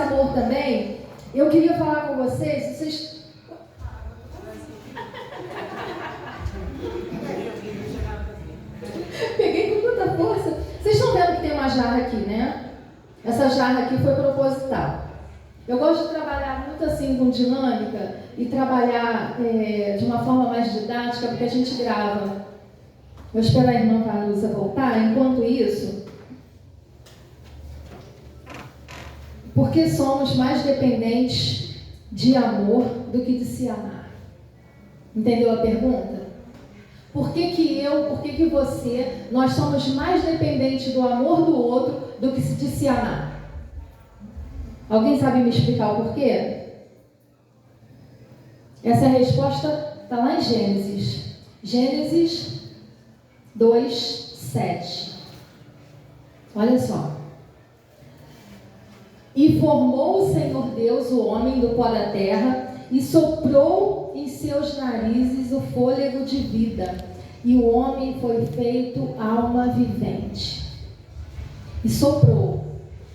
amor também, eu queria falar com vocês. Peguei com muita força. Vocês estão vendo que tem uma jarra aqui, né? Essa jarra aqui foi proposital. Eu gosto de trabalhar muito assim com dinâmica e trabalhar de uma forma mais didática, porque a gente grava. Vou esperar a irmã Vanusa voltar. Enquanto isso, porque somos mais dependentes de amor do que de se amar. Entendeu a pergunta? Por que você, nós somos mais dependentes do amor do outro do que de se amar? Alguém sabe me explicar o porquê? Essa resposta está lá em Gênesis. Gênesis 2:7. Olha só. E formou o Senhor Deus o homem do pó da terra e soprou em seus narizes o fôlego de vida. E o homem foi feito alma vivente. E soprou.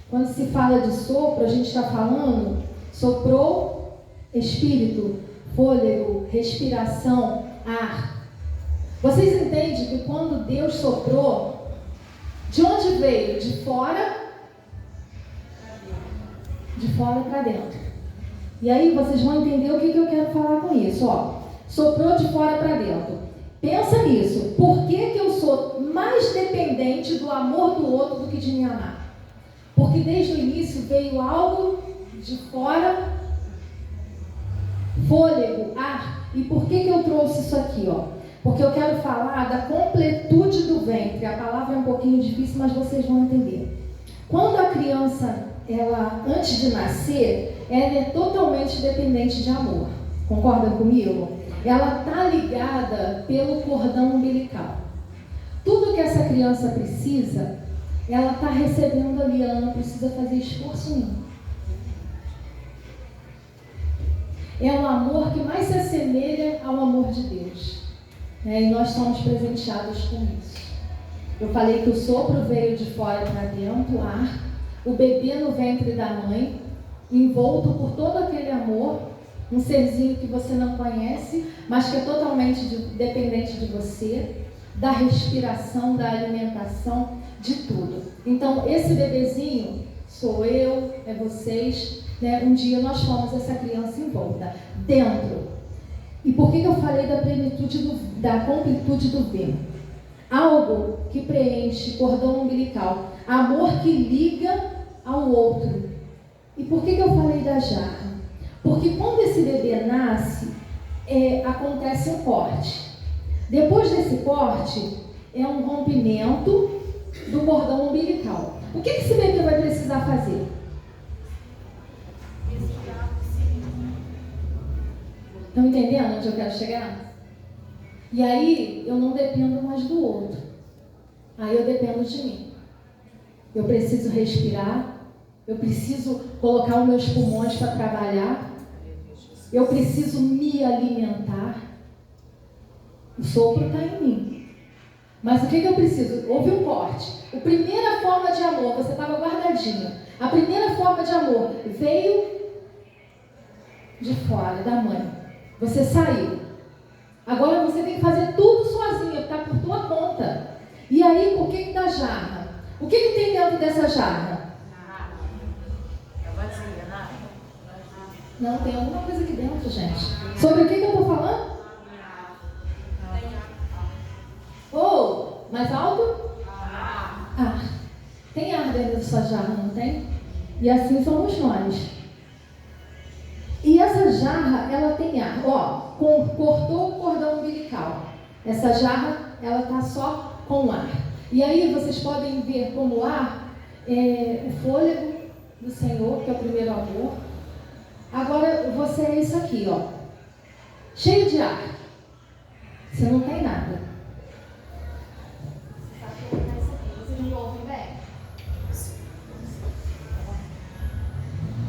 Quando se fala de sopro, a gente está falando, soprou, espírito, fôlego, respiração, ar. Vocês entendem que quando Deus soprou, de onde veio? De fora para dentro. E aí vocês vão entender o que eu quero falar com isso. Ó, soprou de fora para dentro. Pensa nisso. Por que eu sou mais dependente do amor do outro do que de me amar? Porque desde o início veio algo de fora, fôlego, ar. E por que eu trouxe isso aqui? Ó? Porque eu quero falar da completude do ventre. A palavra é um pouquinho difícil, mas vocês vão entender. Quando a criança, ela, antes de nascer, ela é totalmente dependente de amor. Concordam comigo? Ela está ligada pelo cordão umbilical. Tudo que essa criança precisa, ela está recebendo ali, ela não precisa fazer esforço nenhum. É um amor que mais se assemelha ao amor de Deus. E nós somos presenteados com isso. Eu falei que o sopro veio de fora para dentro, o ar, o bebê no ventre da mãe, envolto por todo aquele amor, um serzinho que você não conhece, mas que é totalmente dependente de você, da respiração, da alimentação, de tudo. Então, esse bebezinho sou eu, é vocês, né? Um dia nós fomos essa criança envolta, dentro. E por que eu falei da plenitude, da completude do ventre? Algo que preenche cordão umbilical, amor que liga ao outro. E por que eu falei da jarra? Porque quando esse bebê nasce, acontece um corte. Depois desse corte, é um rompimento do cordão umbilical. O que esse bebê vai precisar fazer? Estão entendendo onde eu quero chegar? E aí, eu não dependo mais do outro. Aí eu dependo de mim. Eu preciso respirar. Eu preciso colocar os meus pulmões para trabalhar. Eu preciso me alimentar. O sopro está em mim. Mas o que eu preciso? Houve um corte. A primeira forma de amor, você estava guardadinho. A primeira forma de amor veio de fora, da mãe. Você saiu. Agora você tem que fazer tudo sozinho, está por tua conta. E aí, por que da jarra? O que tem dentro dessa jarra? É vazia, nada. Não, tem alguma coisa aqui dentro, gente. Sobre o que eu estou falando? Mais alto? Ar. Tem ar dentro dessa jarra, não tem? E assim somos nós. E essa jarra, ela tem ar. Ó, cortou o cordão umbilical. Essa jarra, ela está só com ar. E aí vocês podem ver como ar o fôlego do Senhor, que é o primeiro amor. Agora você é isso aqui, ó. Cheio de ar. Você não tem nada. Vocês não ouvem bem?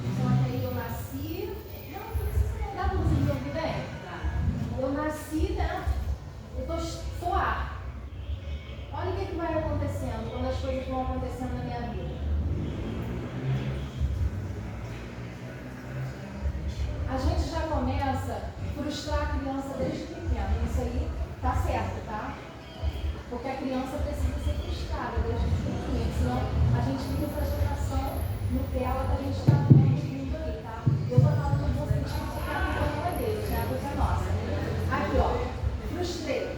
Então até aí eu nasci. Não dá para vocês ouvir bem? Eu nasci, né? Eu sou ar. Olha o que vai acontecendo quando as coisas vão acontecendo na minha vida. frustrar a criança desde pequena. Isso aí tá certo, tá? Porque a criança precisa ser frustrada desde pequenininha, senão a gente vive essa geração Nutella que a gente está vendo vindo aí, tá? Eu vou falar no bom sentido porque a culpa não é deles, né? A culpa é nossa. Aqui, ó, frustrei.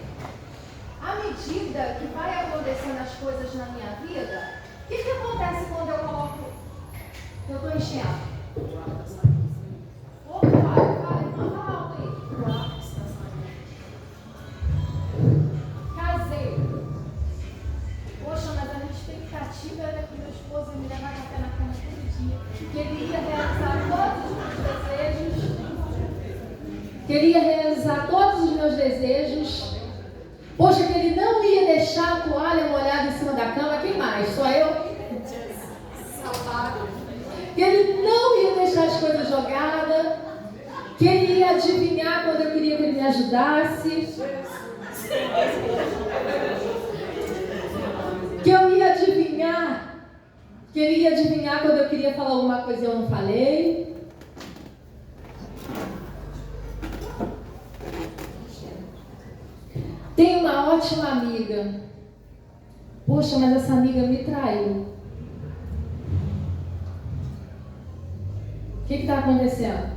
À medida que vai acontecendo as coisas na minha vida, o que acontece quando eu coloco, eu estou enchendo? Opa, fala alto aí. Casei. Poxa, mas a minha expectativa era que meu esposo me levar café na cama todo dia, que ele ia realizar todos os meus desejos, Poxa, que ele não ia deixar a toalha molhada em cima da cama. Quem mais? Só eu? Que ele não ia deixar as coisas jogadas, que ele ia adivinhar quando eu queria que ele me ajudasse, que eu ia adivinhar, que ele ia adivinhar quando eu queria falar alguma coisa e eu não falei. Tenho uma ótima amiga. Poxa, mas essa amiga me traiu. O que está acontecendo?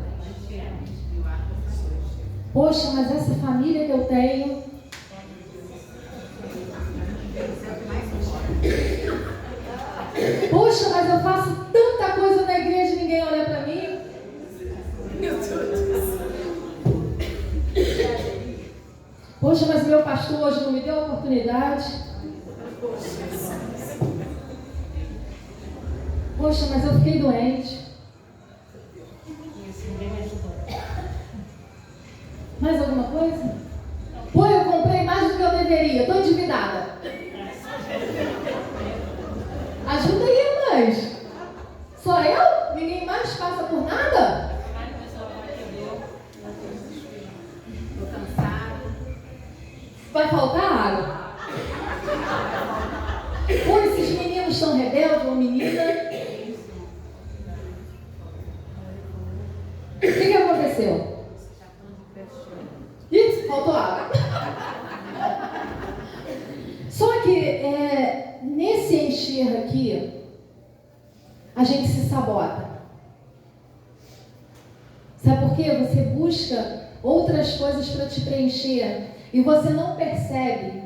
Poxa, mas essa família que eu tenho. Poxa, mas eu faço tanta coisa na igreja e ninguém olha para mim. Poxa, mas meu pastor hoje não me deu a oportunidade. Poxa, mas eu fiquei doente. Mais alguma coisa? Pô, eu comprei mais do que eu deveria. Estou endividada. Ajuda aí, irmãs. Só eu? Ninguém mais passa por nada? Vai faltar água? Pô, esses meninos são rebeldes, uma menina. O que aconteceu? Ih, faltou água. Só que nesse encher aqui, a gente se sabota. Sabe por quê? Você busca outras coisas para te preencher e você não percebe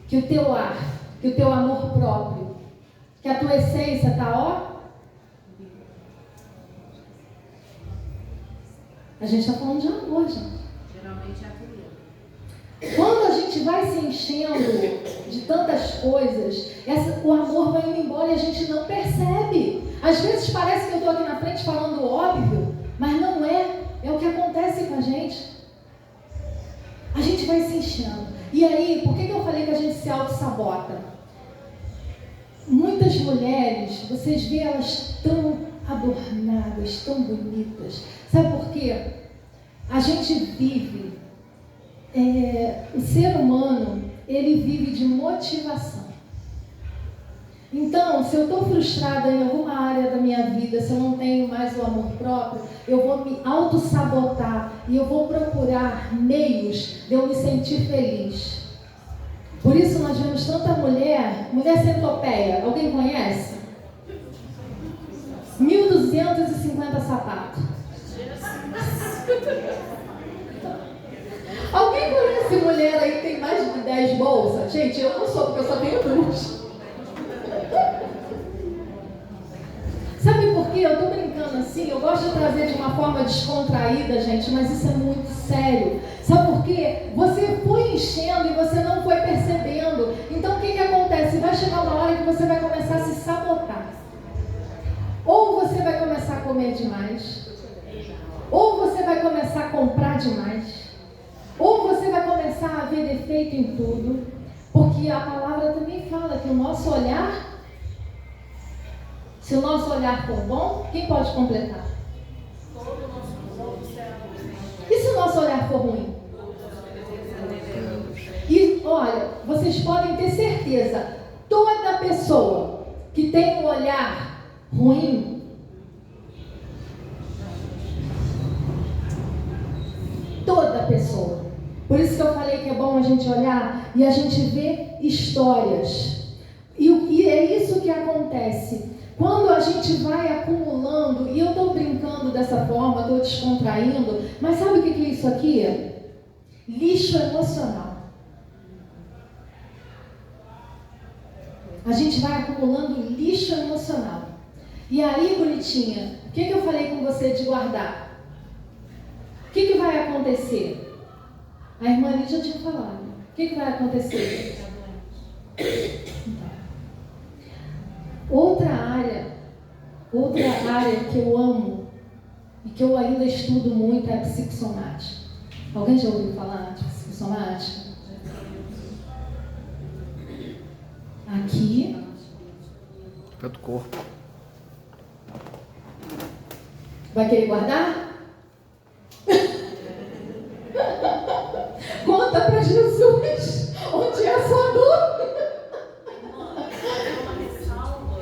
que o teu ar, que o teu amor próprio, que a tua essência está, ó. A gente está falando de amor, gente. Geralmente é a comida. Quando a gente vai se enchendo de tantas coisas, o amor vai indo embora e a gente não percebe. Às vezes parece que eu estou aqui na frente falando óbvio, mas não é. É o que acontece com a gente. A gente vai se enchendo. E aí, por que eu falei que a gente se auto-sabota? Muitas mulheres, vocês veem elas tão adornadas, tão bonitas. Sabe por quê? A gente vive, o ser humano, ele vive de motivação. Então, se eu estou frustrada em alguma área da minha vida, se eu não tenho mais o amor próprio, eu vou me auto-sabotar e eu vou procurar meios de eu me sentir feliz. Por isso nós vemos tanta mulher centopeia. Alguém conhece? 1.250 sapatos. Alguém conhece mulher aí que tem mais de 10 bolsas? Gente, eu não sou, porque eu só tenho 2. Sabe por quê? Eu estou brincando assim, eu gosto de trazer de uma forma descontraída, gente, mas isso é muito sério. Sabe por quê? Você foi enchendo e você não foi percebendo. Então o que acontece? Vai chegar uma hora que você vai começar a se sabotar. Ou você vai começar a comer demais, ou você vai começar a comprar demais, ou você vai começar a ver defeito em tudo, porque a palavra também fala que o nosso olhar, se o nosso olhar for bom, quem pode completar? E se o nosso olhar for ruim? E olha, vocês podem ter certeza, toda pessoa que tem um olhar ruim, bom a gente olhar e a gente ver histórias. E é isso que acontece. Quando a gente vai acumulando, e eu estou brincando dessa forma, estou descontraindo, mas sabe o que é isso aqui? Lixo emocional. A gente vai acumulando lixo emocional. E aí, bonitinha, o que eu falei com você de guardar? O que vai acontecer? A irmã Lídia tinha falado. O que vai acontecer? Então, outra área que eu amo e que eu ainda estudo muito é a psicossomática. Alguém já ouviu falar de psicossomática? Aqui. Pelo corpo. Vai querer guardar? Conta para Jesus onde é a sua dor.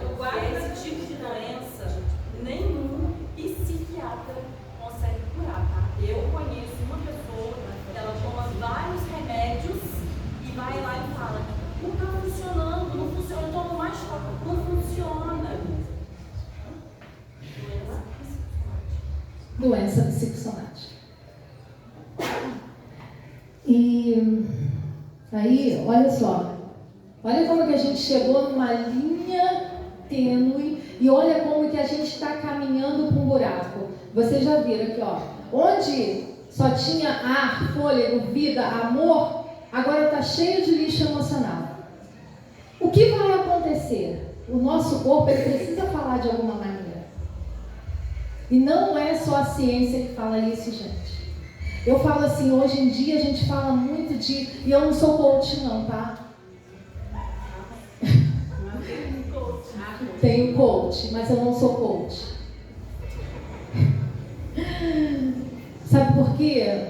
Eu guardo esse tipo de doença, nenhum psiquiatra consegue curar, tá? Eu conheço uma pessoa, ela toma vários remédios e vai lá e fala: não está funcionando, não funciona, eu tomo mais forte, não funciona. Doença psicossomática. E aí, olha só. Olha como que a gente chegou numa linha tênue e olha como que a gente está caminhando para um buraco. Vocês já viram aqui, ó. Onde só tinha ar, fôlego, vida, amor, agora está cheio de lixo emocional. O que vai acontecer? O nosso corpo ele precisa falar de alguma maneira. E não é só a ciência que fala isso, gente. Eu falo assim, hoje em dia a gente fala muito de... E eu não sou coach não, tá? Tenho coach, mas eu não sou coach. Sabe por quê?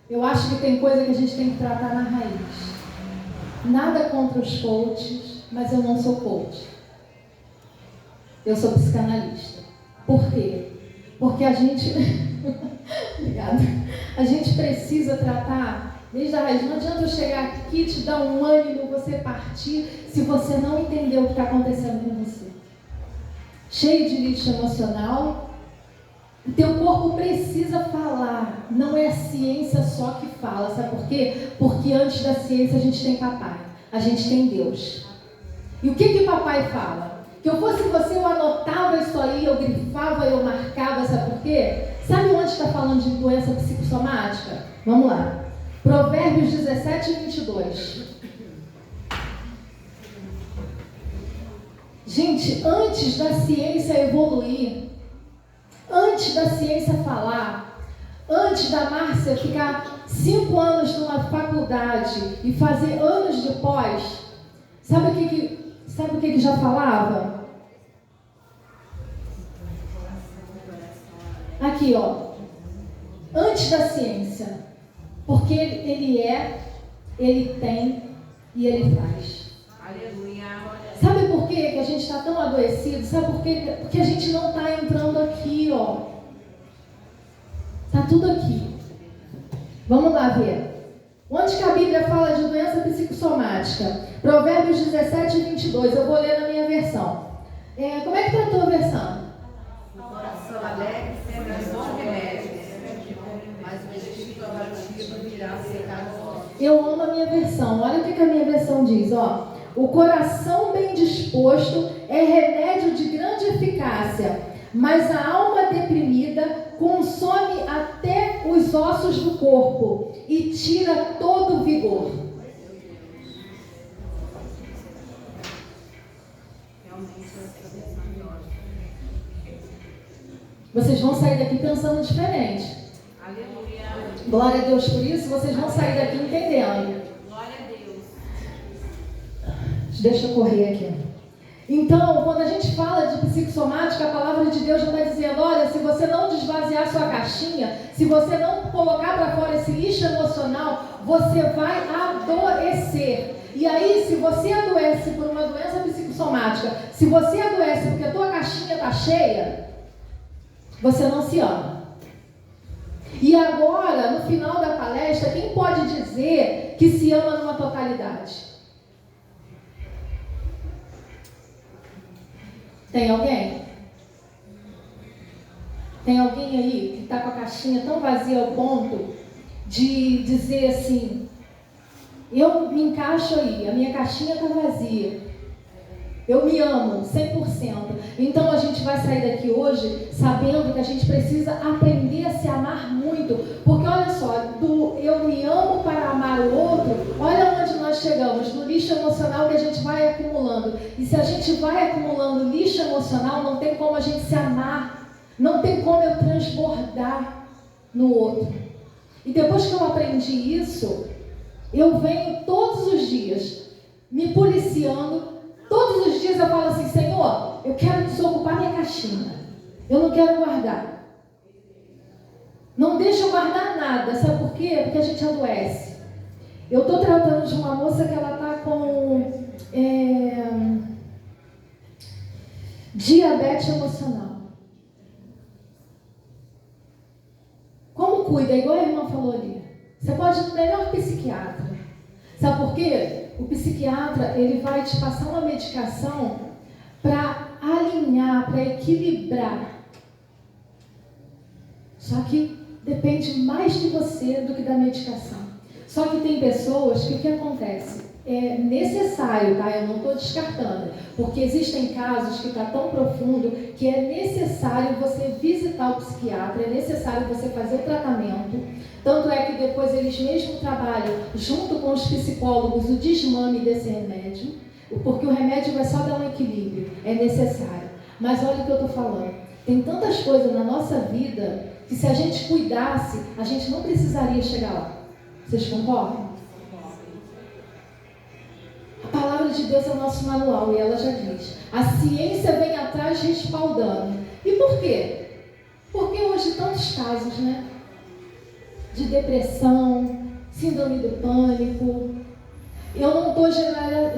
Eu acho que tem coisa que a gente tem que tratar na raiz. Nada contra os coaches, mas eu não sou coach. Eu sou psicanalista. Por quê? Porque a gente... Obrigada. A gente precisa tratar desde a raiz. Não adianta eu chegar aqui, te dar um ânimo, você partir, se você não entender o que está acontecendo com você. Cheio de lixo emocional. O teu corpo precisa falar. Não é a ciência só que fala. Sabe por quê? Porque antes da ciência a gente tem papai. A gente tem Deus. E o que papai fala? Que eu fosse você, eu anotava isso aí, eu grifava, eu marcava, sabe por quê? Sabe onde está falando de doença psicossomática? Vamos lá. Provérbios 17 e 22. Gente, antes da ciência evoluir, antes da ciência falar, antes da Márcia ficar 5 anos numa faculdade e fazer anos de pós, sabe o que já falava? Aqui, ó. Antes da ciência. Porque ele é, ele tem e ele faz. Aleluia. Sabe por quê que a gente está tão adoecido? Sabe por quê? Porque a gente não está entrando aqui, ó. Está tudo aqui. Vamos lá ver. Onde que a Bíblia fala de doença psicossomática? Provérbios 17 e 22. Eu vou ler na minha versão. Como é que está a tua versão? O coração alegre sempre é bom remédio, mas o espírito abatido virá secar os ossos. Eu amo a minha versão. Olha o que a minha versão diz, ó. O coração bem disposto é remédio de grande eficácia, mas a alma deprimida consome até os ossos do corpo e tira todo o vigor. Vocês vão sair daqui pensando diferente. Aleluia. Glória a Deus por isso, vocês vão sair daqui entendendo. Glória a Deus. Deixa eu correr aqui. Então, quando a gente fala de psicossomática, a palavra de Deus já está dizendo, olha, se você não desvaziar sua caixinha, se você não colocar para fora esse lixo emocional, você vai adoecer. E aí, se você adoece por uma doença psicossomática, se você adoece porque a tua caixinha está cheia, você não se ama. E agora, no final da palestra, quem pode dizer que se ama numa totalidade? Tem alguém? Tem alguém aí que está com a caixinha tão vazia ao ponto de dizer assim: eu me encaixo aí, a minha caixinha está vazia. Eu me amo 100%. Então a gente vai sair daqui hoje sabendo que a gente precisa aprender a se amar muito. Porque olha só, do eu me amo para amar o outro, olha onde nós chegamos, no lixo emocional que a gente vai acumulando. E se a gente vai acumulando lixo emocional, não tem como a gente se amar. Não tem como eu transbordar no outro. E depois que eu aprendi isso, eu venho todos os dias me policiando. Todos os dias eu falo assim: Senhor, eu quero desocupar minha caixinha. Eu não quero guardar. Não deixa eu guardar nada. Sabe por quê? Porque a gente adoece. Eu estou tratando de uma moça que ela está com diabetes emocional. Como cuida? Igual a irmã falou ali. Você pode ir no melhor psiquiatra. Sabe por quê? O psiquiatra, ele vai te passar uma medicação para alinhar, para equilibrar. Só que depende mais de você do que da medicação. Só que tem pessoas que o que acontece? É necessário, tá? Eu não estou descartando, porque existem casos que está tão profundo que é necessário você visitar o psiquiatra, é necessário você fazer o tratamento. Tanto é que depois eles mesmos trabalham junto com os psicólogos o desmame desse remédio, porque o remédio vai só dar um equilíbrio, é necessário. Mas olha o que eu estou falando, tem tantas coisas na nossa vida que se a gente cuidasse, a gente não precisaria chegar lá. Vocês concordam? A palavra de Deus é o nosso manual e ela já diz: a ciência vem atrás respaldando. E por quê? Porque hoje tantos casos, né? De depressão, síndrome do pânico. Eu não estou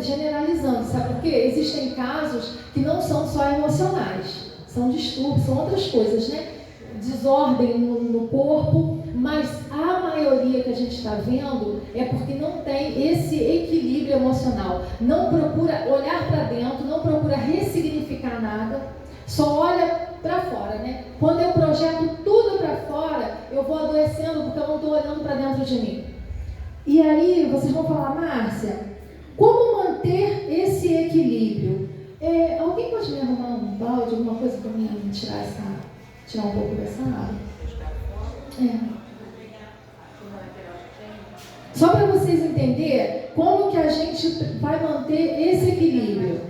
generalizando, sabe por quê? Existem casos que não são só emocionais, são distúrbios, são outras coisas, né? Desordem no corpo, mas a maioria que a gente está vendo é porque não tem esse equilíbrio emocional, não procura olhar para dentro, não procura ressignificar nada, só olha para fora, né? Quando eu projeto tudo para fora, eu vou adoecendo porque eu não estou olhando para dentro de mim. E aí vocês vão falar: Márcia, como manter esse equilíbrio? Alguém pode me arrumar um balde, alguma coisa para mim tirar um pouco dessa água? Só para vocês entenderem como que a gente vai manter esse equilíbrio.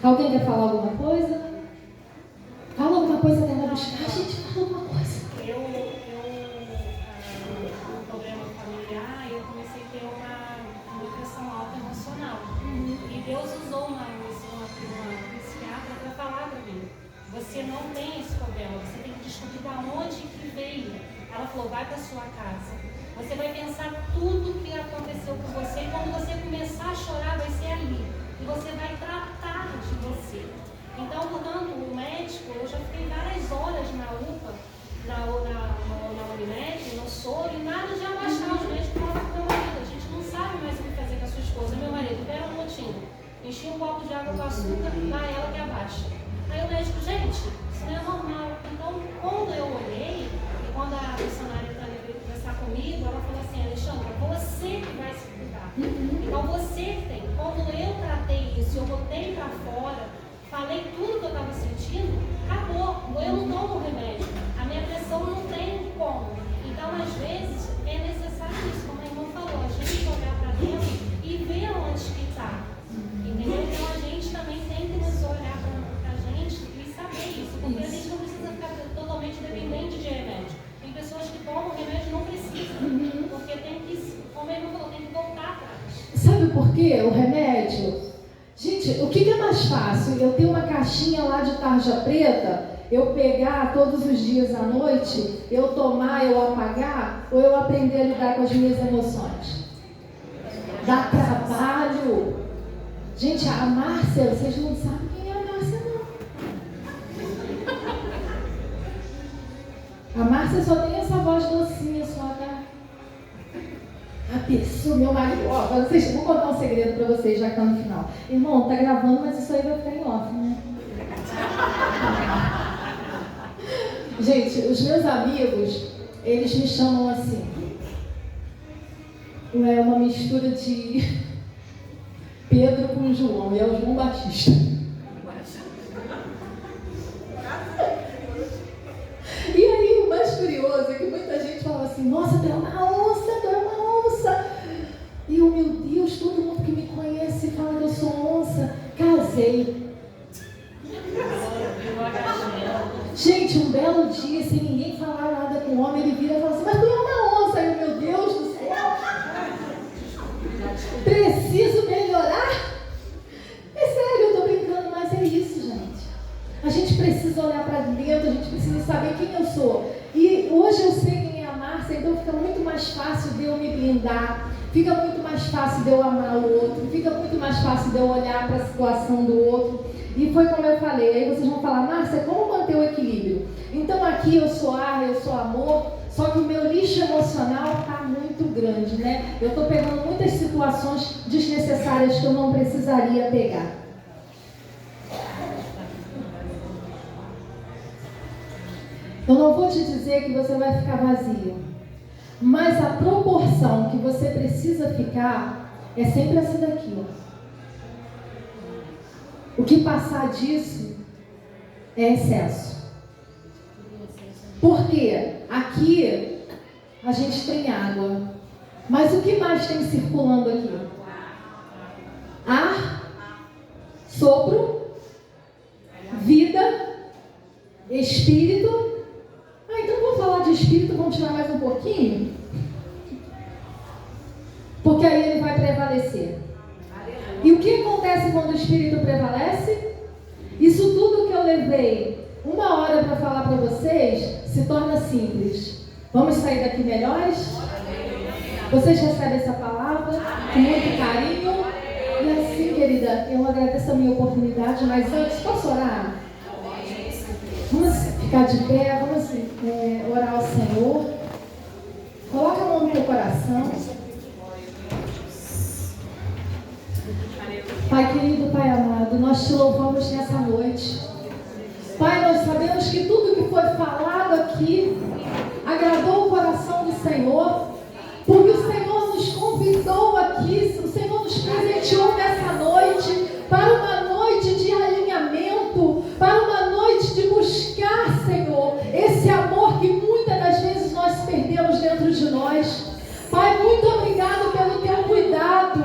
Alguém quer falar alguma coisa? Fala alguma coisa, quer buscar? Gente, fala alguma coisa. Um problema familiar, eu comecei a ter uma depressão alta emocional. E Deus usou uma psiquiatra para falar para mim: você não tem esse problema, você tem que descobrir de onde que veio. Ela falou: vai para sua casa. Você vai pensar tudo que aconteceu com você e quando você começar a chorar vai ser ali. E você vai tratar de você. Então, portanto, o médico, eu já fiquei várias horas na UPA, na Unimed, no soro, e nada de abaixar. Os médicos falam para o meu marido: a gente não sabe mais o que fazer com a sua esposa. Meu marido, pega um motinho, enchi um copo de água com açúcar, dá ela que abaixa. Aí o médico: gente, isso não é normal. Então, quando eu olhei, e quando a funcionária veio conversar comigo, ela falou assim: Alexandra, você que vai se cuidar. Então, você que tem. Quando eu tratei isso, eu botei para fora, falei tudo que eu estava sentindo, acabou. Eu não tomo remédio. A minha pressão não tem como. Então, às vezes, é necessário isso, como a irmã falou, a gente olhar para dentro e ver onde que está. Entendeu? Então, a gente também tem que nos olhar para a gente e saber isso. Porque a gente não precisa ficar totalmente dependente de remédio. Tem pessoas que tomam remédio e não precisam. Porque tem que, como a irmã falou, tem que voltar atrás. Sabe por quê? O remédio... Gente, o que é mais fácil? Eu ter uma caixinha lá de tarja preta, eu pegar todos os dias à noite, eu tomar, eu apagar, ou eu aprender a lidar com as minhas emoções? Dá trabalho. Gente, a Márcia, vocês não sabem quem é a Márcia, não. A Márcia só tem essa voz docinha, só tá? A pessoa, meu marido, ó, vou contar um segredo pra vocês, já que tá no final. Irmão, tá gravando, mas isso aí vai ficar em off, né? Gente, os meus amigos, eles me chamam assim. É uma mistura de Pedro com João, e é o João Batista. E aí, o mais curioso é que muita gente fala assim, nossa, tu é uma onça, tu é uma onça. E eu, meu Deus, todo mundo que me conhece fala que eu sou onça. Casei. Gente, um belo dia, sem ninguém falar nada com o homem, ele vira e fala assim, mas tu é uma onça. Aí, meu Deus do céu. Preciso melhorar? É sério, eu tô brincando, mas é isso, gente. A gente precisa olhar para dentro, a gente precisa saber quem eu sou. E hoje eu sei quem é a Márcia, então fica muito mais fácil de eu me blindar, fica muito mais fácil de eu amar o outro, fica muito mais fácil de eu olhar para a situação do outro. E foi como eu falei, aí vocês vão falar, Márcia, como manter o equilíbrio? Então aqui eu sou ar, eu sou amor, só que o meu lixo emocional está muito grande, né? Eu estou pegando muitas situações desnecessárias que eu não precisaria pegar. Eu não vou te dizer que você vai ficar vazio, mas a proporção que você precisa ficar é sempre essa daqui, ó. O que passar disso é excesso. Porque aqui a gente tem água, mas o que mais tem circulando aqui? Ar, sopro, vida, espírito. Então vou falar de espírito, vamos tirar mais um pouquinho? Porque aí ele vai prevalecer. E o que acontece quando o espírito prevalece? Isso tudo que eu levei 1 hora para falar para vocês se torna simples. Vamos sair daqui melhores? Vocês recebem essa palavra com muito carinho? E assim, querida, eu agradeço a minha oportunidade, mas antes, posso orar? Vamos ficar de pé, vamos orar ao Senhor. Coloca a mão no teu coração. Pai querido, Pai amado, nós te louvamos nessa noite. Pai, nós sabemos que tudo que foi falado aqui agradou o coração do Senhor, porque o Senhor nos convidou aqui, o Senhor nos presenteou nessa noite para uma noite de alinhamento, para uma noite de buscar, Senhor, esse amor que muitas das vezes nós perdemos dentro de nós. Pai, muito obrigado pelo teu cuidado.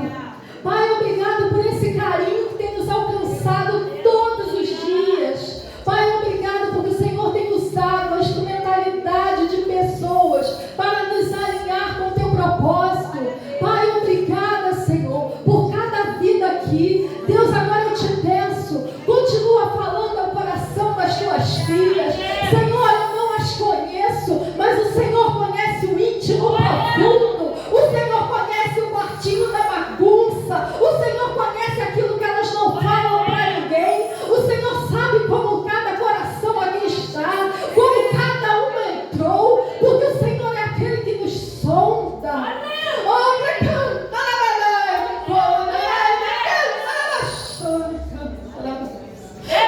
Pai, obrigado por esse carinho que tem nos alcançado todos os dias. Pai, obrigado porque o Senhor tem usado a instrumentalidade de pessoas para nos alinhar com o teu propósito. Pai, obrigada, Senhor, por cada vida aqui. Deus, agora eu te peço, continua falando ao coração das tuas filhas. Senhor, eu não as conheço, mas o Senhor conhece o íntimo profundo. O Senhor conhece o quartinho da bagunça. O Senhor conhece aquilo que elas não falam para ninguém. O Senhor sabe como cada coração aqui está, como cada uma entrou, porque o Senhor é aquele que nos sonda.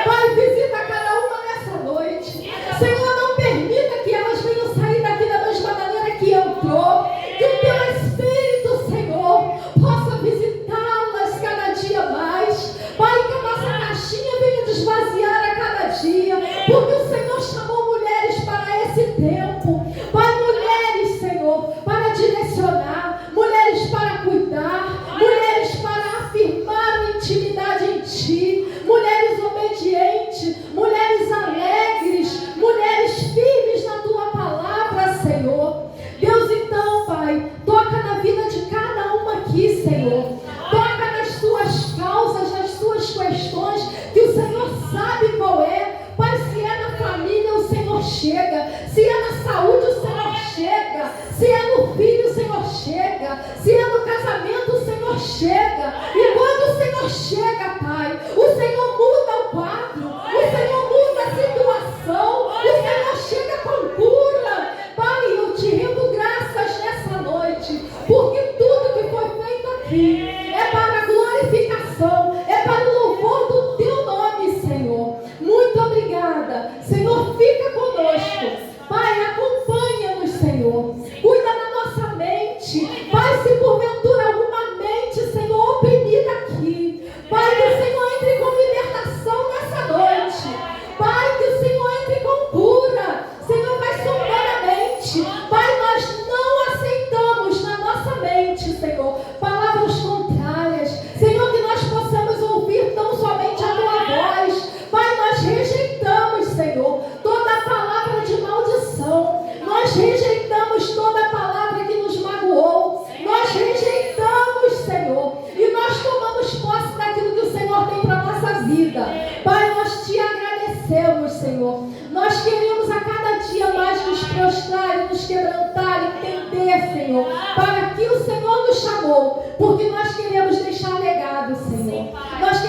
Pai, visita cada uma nessa noite. Senhor, não permita que elas venham sair daqui da mesma maneira que entrou. Que o teu Espírito, Senhor, possa visitá-las cada dia mais. Pai, que a nossa caixinha venha desvaziar a cada dia, porque o Senhor chamou mulheres para esse tempo. Pai, mulheres, Senhor, para direcionar, mulheres para cuidar, mulheres para afirmar a intimidade em Ti, mulheres obedientes, mulheres alegres, mulheres firmes na Tua palavra, Senhor. Deus, então, Pai, toca na vida de cada uma aqui, Senhor. Toca nas suas causas, nas suas questões, que o Senhor sabe qual é. Pai, se é na família, o Senhor chega. Se é na saúde, o Senhor chega. Se é no filho, o Senhor chega. Se é no casamento, o Senhor chega. E quando o Senhor Senhor chega, Pai. O Senhor muda o quadro. O Senhor muda a situação. O Senhor chega com cura. Pai, eu te rendo graças nessa noite, porque tudo que foi feito aqui é para a glorificação, é para o louvor do teu nome, Senhor. Muito obrigada. Senhor, fica conosco. Pai, acompanha-nos, Senhor. Cuida da nossa mente. Pai, se porventura alguma mente, Senhor, oprimida aqui, Pai, que o Senhor entre com libertação nessa noite. Pai, que o Senhor entre com cura. Senhor, vai sondar a mente. Pai, nós não aceitamos na nossa mente, Senhor, palavras contrárias. Senhor, que nós possamos ouvir tão somente a tua voz. Pai, nós rejeitamos, Senhor, toda palavra de maldição. Nós rejeitamos toda palavra que nos magoou. Nós rejeitamos, Senhor, e nós tomamos posse daquilo que o Senhor tem para a nossa vida. Pai, nós te agradecemos, Senhor. Nós queremos a cada dia mais nos prostrar e nos quebrantar, entender, Senhor, para que o Senhor nos chamou, porque nós queremos deixar legado, Senhor. Nós